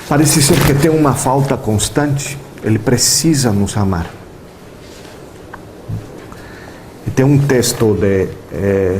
Parece ser que tem uma falta constante. Ele precisa nos amar. E tem um texto de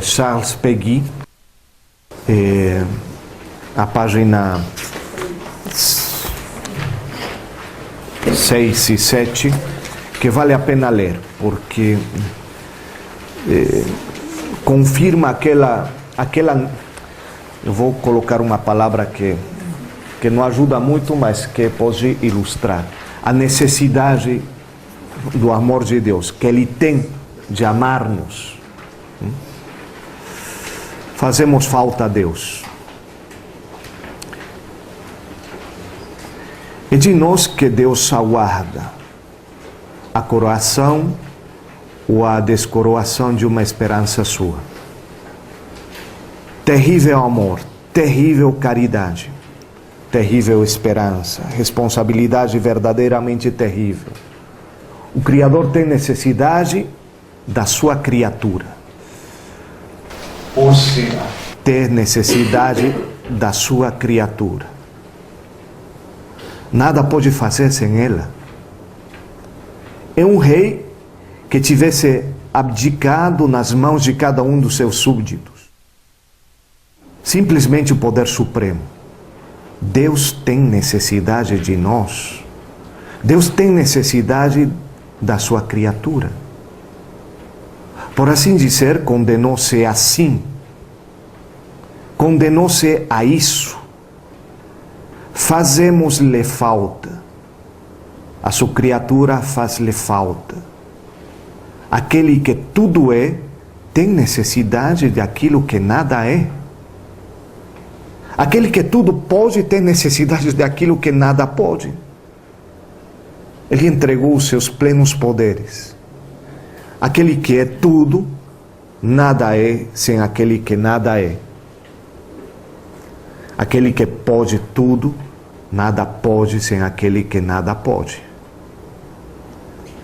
Charles Péguy, a página 6 e 7, que vale a pena ler, porque confirma aquela, eu vou colocar uma palavra que não ajuda muito, mas que pode ilustrar a necessidade do amor de Deus, que Ele tem de amar-nos. Fazemos falta a Deus. É de nós que Deus aguarda a coroação ou a descoroação de uma esperança sua. Terrível amor, terrível caridade, terrível esperança, responsabilidade verdadeiramente terrível. O Criador tem necessidade da sua criatura. Ou seja, ter necessidade da sua criatura. Nada pode fazer sem ela. É um rei que tivesse abdicado nas mãos de cada um dos seus súbditos. Simplesmente o poder supremo. Deus tem necessidade de nós. Deus tem necessidade da sua criatura. Por assim dizer, condenou-se assim. Condenou-se a isso. Fazemos-lhe falta. A sua criatura faz-lhe falta. Aquele que tudo é, tem necessidade de aquilo que nada é. Aquele que tudo pode tem necessidade daquilo que nada pode. Ele entregou os seus plenos poderes. Aquele que é tudo, nada é sem aquele que nada é. Aquele que pode tudo, nada pode sem aquele que nada pode.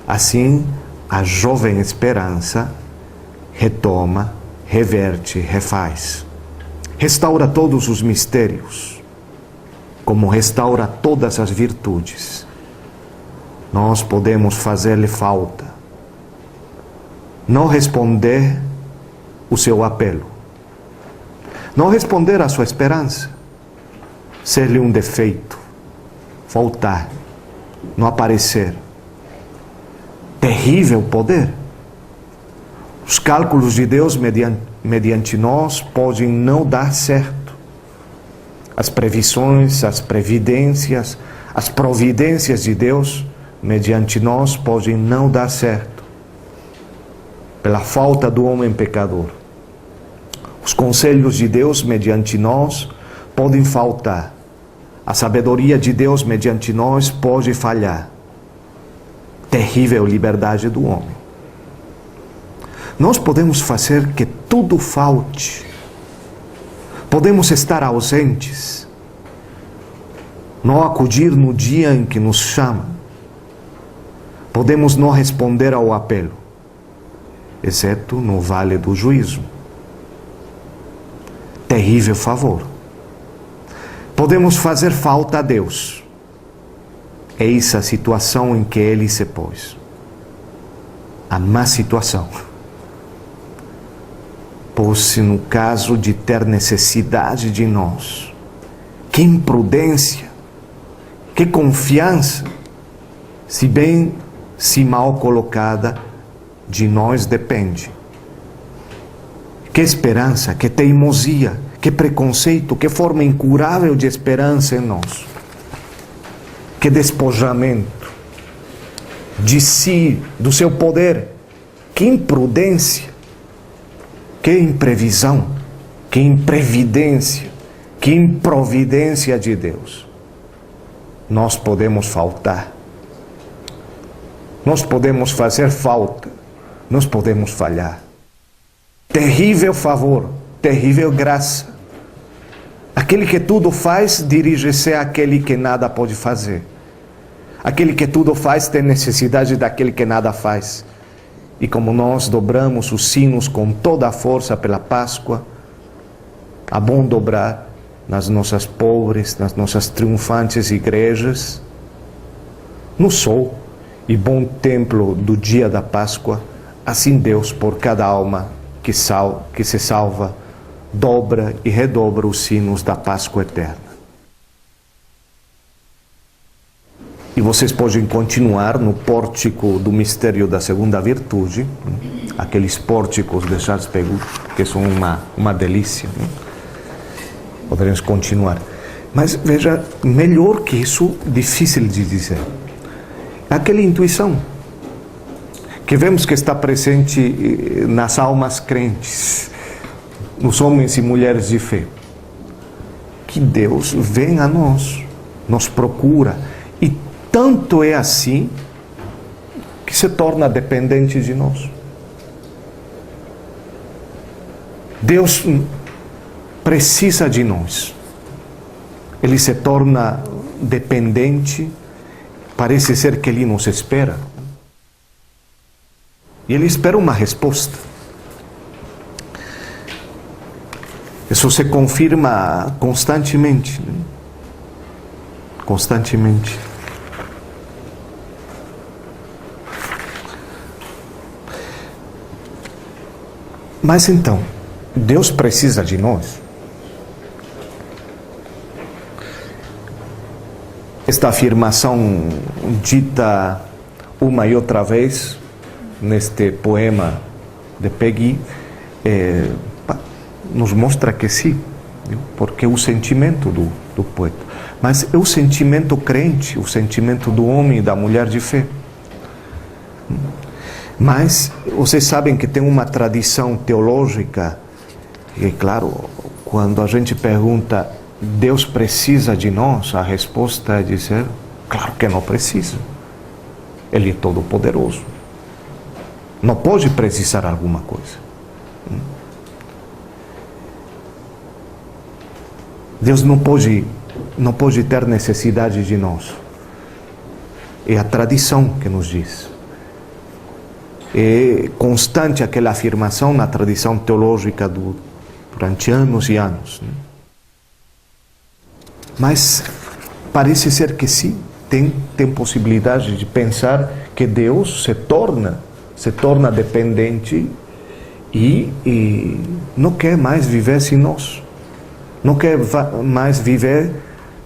Assim, a jovem esperança retoma, reverte, refaz. Restaura todos os mistérios, como restaura todas as virtudes. Nós podemos fazer-lhe falta. Não responder o seu apelo. Não responder à sua esperança. Ser-lhe um defeito. Faltar. Não aparecer. Terrível poder. Os cálculos de Deus mediante nós podem não dar certo. As previsões, as previdências, as providências de Deus mediante nós podem não dar certo. Pela falta do homem pecador. Os conselhos de Deus mediante nós podem faltar. A sabedoria de Deus mediante nós pode falhar. Terrível liberdade do homem. Nós podemos fazer que tudo falte. Podemos estar ausentes. Não acudir no dia em que nos chamam. Podemos não responder ao apelo, exceto no vale do juízo. Terrível favor. Podemos fazer falta a Deus. Eis a situação em que Ele se pôs. A má situação. Pôs-se no caso de ter necessidade de nós. Que imprudência, que confiança, se bem, se mal colocada, de nós depende. Que esperança, que teimosia, que preconceito, que forma incurável de esperança em nós. Que despojamento de si, do seu poder. Que imprudência, que imprevisão, que imprevidência, que improvidência de Deus. Nós podemos faltar. Nós podemos fazer falta. Nós podemos falhar. Terrível favor, terrível graça. Aquele que tudo faz, dirige-se àquele que nada pode fazer. Aquele que tudo faz tem necessidade daquele que nada faz. E como nós dobramos os sinos com toda a força pela Páscoa, a bom dobrar, nas nossas pobres, nas nossas triunfantes igrejas, no sol e bom templo do dia da Páscoa, assim Deus, por cada alma que se salva, dobra e redobra os sinos da Páscoa eterna. E vocês podem continuar no pórtico do mistério da segunda virtude, aqueles pórticos de Charles Pegut, que são uma delícia. Poderemos continuar. Mas veja, melhor que isso, difícil de dizer. Aquela intuição que vemos que está presente nas almas crentes, nos homens e mulheres de fé, que Deus vem a nós, nos procura, e tanto é assim que se torna dependente de nós. Deus precisa de nós. Ele se torna dependente, parece ser que Ele nos espera. E Ele espera uma resposta. Isso se confirma constantemente. Constantemente. Mas então, Deus precisa de nós. Esta afirmação dita uma e outra vez neste poema de Péguy nos mostra que sim, porque é o sentimento do poeta. Mas é o sentimento crente, o sentimento do homem e da mulher de fé. Mas vocês sabem que tem uma tradição teológica, e claro, quando a gente pergunta, Deus precisa de nós? A resposta é dizer, claro que não precisa. Ele é todo poderoso. Não pode precisar alguma coisa. Deus não pode ter necessidade de nós. É a tradição que nos diz. É constante aquela afirmação na tradição teológica durante anos e anos. Mas parece ser que sim, tem possibilidade de pensar que Deus se torna dependente e não quer mais viver sem nós. Não quer mais viver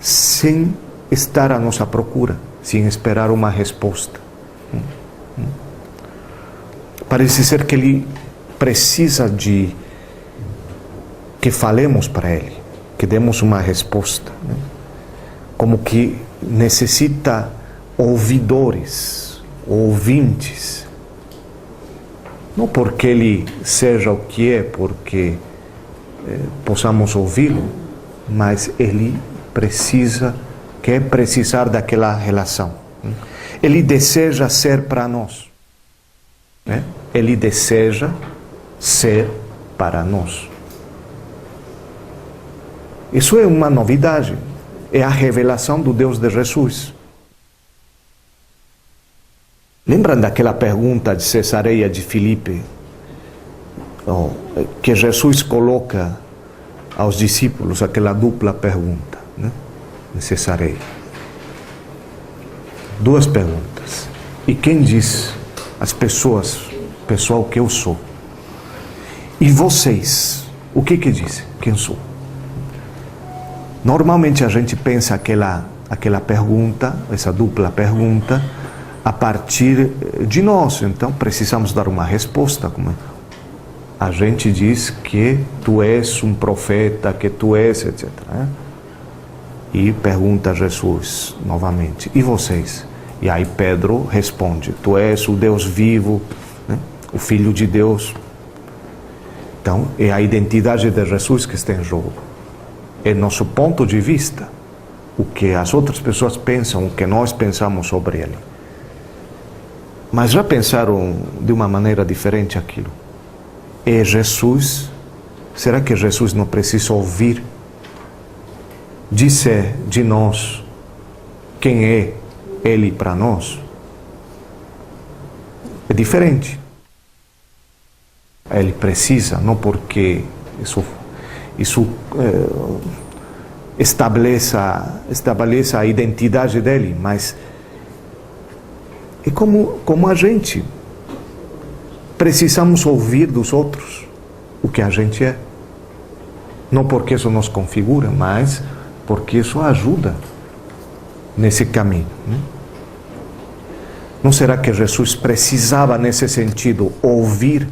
sem estar à nossa procura, sem esperar uma resposta. Parece ser que Ele precisa de que falemos para Ele, que demos uma resposta, como que necessita ouvidores, ouvintes, não porque Ele seja o que é, porque possamos ouvi-lo, mas Ele quer precisar daquela relação. Ele deseja ser para nós. Ele deseja ser para nós. Isso é uma novidade. É a revelação do Deus de Jesus. Lembram daquela pergunta de Cesareia de Filipe, que Jesus coloca aos discípulos, aquela dupla pergunta, de Cesareia? Duas perguntas. E quem diz as pessoal que eu sou? E vocês, o que dizem? Quem sou? Normalmente a gente pensa aquela pergunta, essa dupla pergunta, a partir de nós. Então precisamos dar uma resposta. A gente diz que tu és um profeta, que tu és, etc. E pergunta a Jesus novamente, e vocês? E aí Pedro responde, tu és o Deus vivo, o Filho de Deus. Então é a identidade de Jesus que está em jogo. É nosso ponto de vista, o que as outras pessoas pensam, o que nós pensamos sobre Ele. Mas já pensaram de uma maneira diferente aquilo? É Jesus? Será que Jesus não precisa ouvir? Dizer de nós quem é Ele para nós? É diferente. Ele precisa, não porque isso estabeleça a identidade dele, mas é como a gente. Precisamos ouvir dos outros o que a gente é. Não porque isso nos configura, mas porque isso ajuda nesse caminho. Não será que Jesus precisava, nesse sentido, ouvir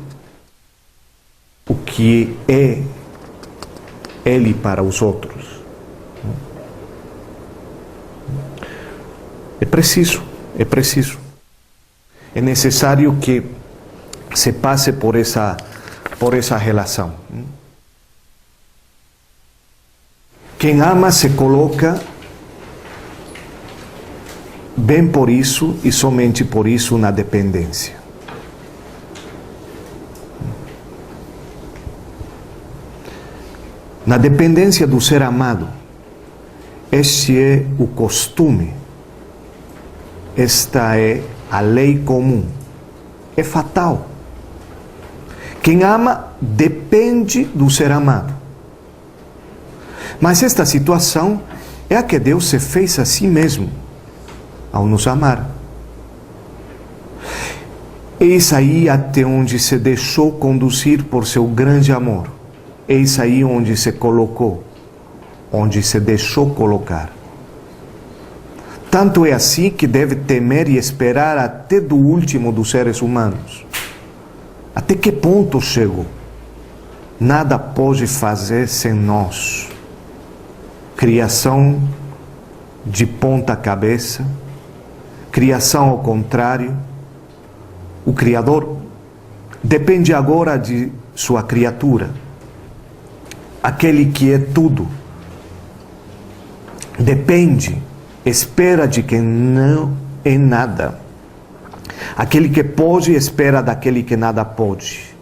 o que é Ele para os outros? É preciso. É necessário que se passe por essa relação. Quem ama se coloca bem por isso e somente por isso na dependência. Na dependência do ser amado, este é o costume, esta é a lei comum, é fatal. Quem ama depende do ser amado. Mas esta situação é a que Deus se fez a si mesmo ao nos amar. Eis aí até onde se deixou conduzir por seu grande amor. Eis aí onde se colocou, onde se deixou colocar. Tanto é assim que deve temer e esperar até do último dos seres humanos. Até que ponto chegou? Nada pode fazer sem nós. Criação de ponta cabeça, criação ao contrário. O Criador depende agora de sua criatura. Aquele que é tudo depende, espera de quem não é nada. Aquele que pode espera daquele que nada pode,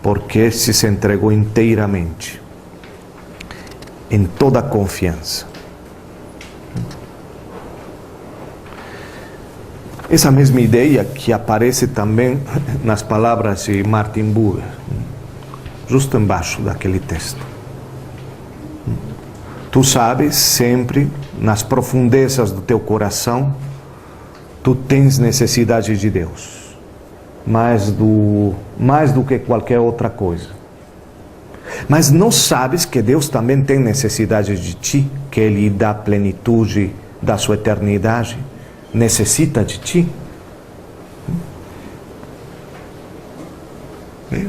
porque se entregou inteiramente, em toda a confiança. Essa mesma ideia que aparece também nas palavras de Martin Buber, justo embaixo daquele texto. Tu sabes, sempre, nas profundezas do teu coração, tu tens necessidade de Deus, mais do que qualquer outra coisa. Mas não sabes que Deus também tem necessidade de ti, que Ele dá plenitude da sua eternidade, necessita de ti. É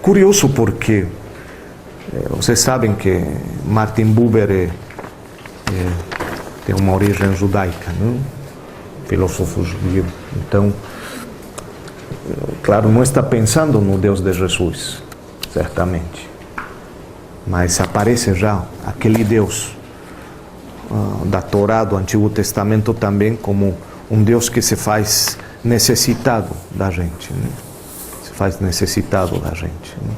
curioso porque vocês sabem que Martin Buber tem uma origem judaica, não? Filósofo judeu. Então, claro, não está pensando no Deus de Jesus, certamente, mas aparece já aquele Deus da Torá, do Antigo Testamento, também como um Deus que se faz necessitado da gente, né? Se faz necessitado da gente, né?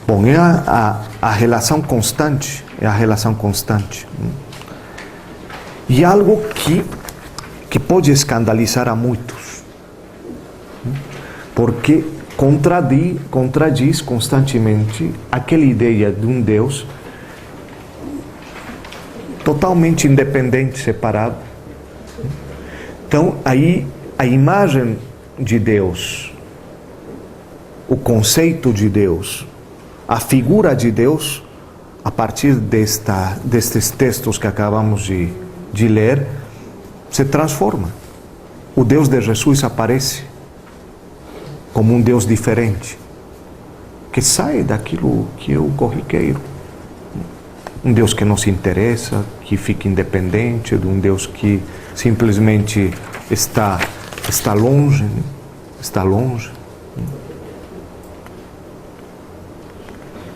Bom, é a relação constante, e algo que pode escandalizar a muitos, porque contradiz constantemente aquela ideia de um Deus totalmente independente, separado. Então, aí a imagem de Deus, o conceito de Deus, a figura de Deus, a partir destes textos que acabamos de ler, se transforma. O Deus de Jesus aparece como um Deus diferente, que sai daquilo que é o corriqueiro. Um Deus que não se interessa, que fica independente, de um Deus que simplesmente está longe, né? Está longe.